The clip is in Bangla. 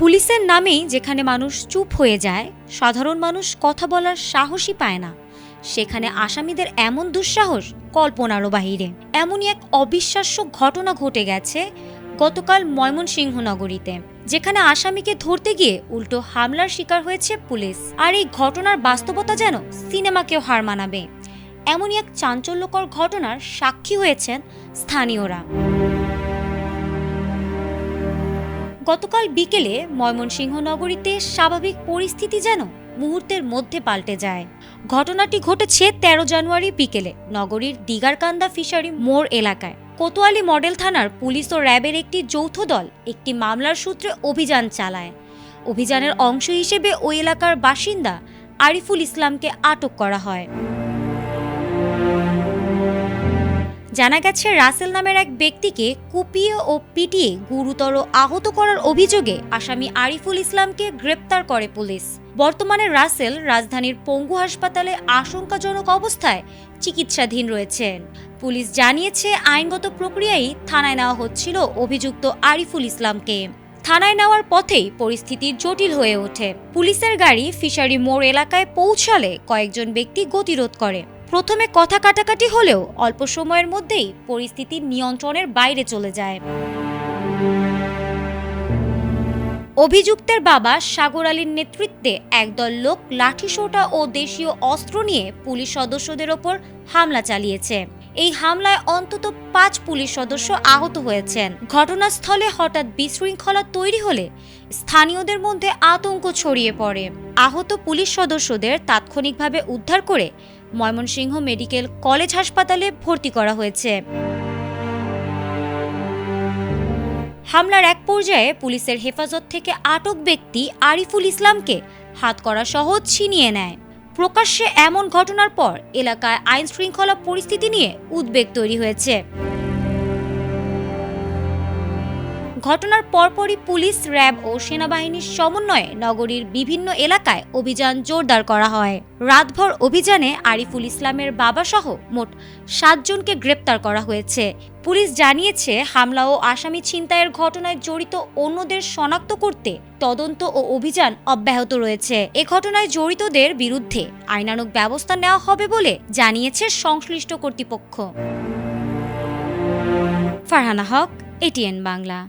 পুলিশের নামেই যেখানে মানুষ চুপ হয়ে যায়, সাধারণ মানুষ কথা বলার সাহসই পায় না, সেখানে আসামিদের এমন দুঃসাহস কল্পনারও বাহিরে। এমনই এক অবিশ্বাস্য ঘটনা ঘটে গেছে গতকাল ময়মনসিংহ নগরীতে, যেখানে আসামিকে ধরতে গিয়ে উল্টো হামলার শিকার হয়েছে পুলিশ। আর এই ঘটনার বাস্তবতা যেন সিনেমাকেও হার মানাবে। এমনই এক চাঞ্চল্যকর ঘটনার সাক্ষী হয়েছেন স্থানীয়রা। গতকাল বিকেলে ময়মনসিংহ নগরীতে স্বাভাবিক পরিস্থিতি যেন মুহূর্তের মধ্যে পাল্টে যায়। ঘটনাটি ঘটেছে 13 জানুয়ারি বিকেলে নগরীর দিগারকান্দা ফিশারি মোড় এলাকায়। কোতোয়ালি মডেল থানার পুলিশ ও র্যাবের একটি যৌথ দল একটি মামলার সূত্রে অভিযান চালায়। অভিযানের অংশ হিসেবে ওই এলাকার বাসিন্দা আরিফুল ইসলামকে আটক করা হয়। জানা গেছে, রাসেল নামের এক ব্যক্তিকে কুপিয়ে ও পিটিয়ে গুরুতর আহত করার অভিযোগে আসামি আরিফুল ইসলামকে গ্রেপ্তার করে পুলিশ। বর্তমানে রাসেল রাজধানীর পঙ্গু হাসপাতালে আশঙ্কাজনক অবস্থায় চিকিৎসাধীন রয়েছেন। পুলিশ জানিয়েছে, আইনগত প্রক্রিয়ায় থানায় নেওয়া হচ্ছিল অভিযুক্ত আরিফুল ইসলামকে। থানায় নেওয়ার পথেই পরিস্থিতি জটিল হয়ে ওঠে। পুলিশের গাড়ি ফিশারি মোড় এলাকায় পৌঁছালে কয়েকজন ব্যক্তি গতিরোধ করে। প্রথমে কথা কাটাকাটি হলেও অল্প সময়ের মধ্যেই পরিস্থিতি নিয়ন্ত্রণের বাইরে চলে যায়। অভিযুক্তের বাবা সাগর আলীর নেতৃত্বে একদল লোক লাঠিসোঁটা ও দেশীয় অস্ত্র নিয়ে পুলিশ সদস্যদের ওপর হামলা চালিয়েছে। এই হামলায় অন্তত 5 পুলিশ সদস্য আহত হয়েছেন। ঘটনাস্থলে হঠাৎ বিশৃঙ্খলা তৈরি হলে স্থানীয়দের মধ্যে আতঙ্ক ছড়িয়ে পড়ে। আহত পুলিশ সদস্যদের তাৎক্ষণিকভাবে উদ্ধার করে ময়মনসিংহ মেডিকেল কলেজ হাসপাতালে ভর্তি করা হয়েছে। হামলার এক পর্যায়ে পুলিশের হেফাজত থেকে আটক ব্যক্তি আরিফুল ইসলামকে হাতকড়া সহ ছিনিয়ে নেয়। প্রকাশ্যে এমন ঘটনার পর এলাকায় আইন শৃঙ্খলা পরিস্থিতি নিয়ে উদ্বেগ তৈরি হয়েছে। ঘটনার পরপরই পুলিশ, র্যাব ও সেনাবাহিনীর সমন্বয়ে নগরীর বিভিন্ন এলাকায় অভিযান জোরদার করা হয়। রাতভর অভিযানে আরিফুল ইসলামের বাবা সহ মোট 7 জনকে গ্রেপ্তার করা হয়েছে। পুলিশ জানিয়েছে, হামলা ও আসামি ছিনতাইয়ের ঘটনায় জড়িত অন্যদের শনাক্ত করতে তদন্ত ও অভিযান অব্যাহত রয়েছে। এ ঘটনায় জড়িতদের বিরুদ্ধে আইনানুগ ব্যবস্থা নেওয়া হবে বলে জানিয়েছে সংশ্লিষ্ট কর্তৃপক্ষ। ফারহানা হক, ATN বাংলা।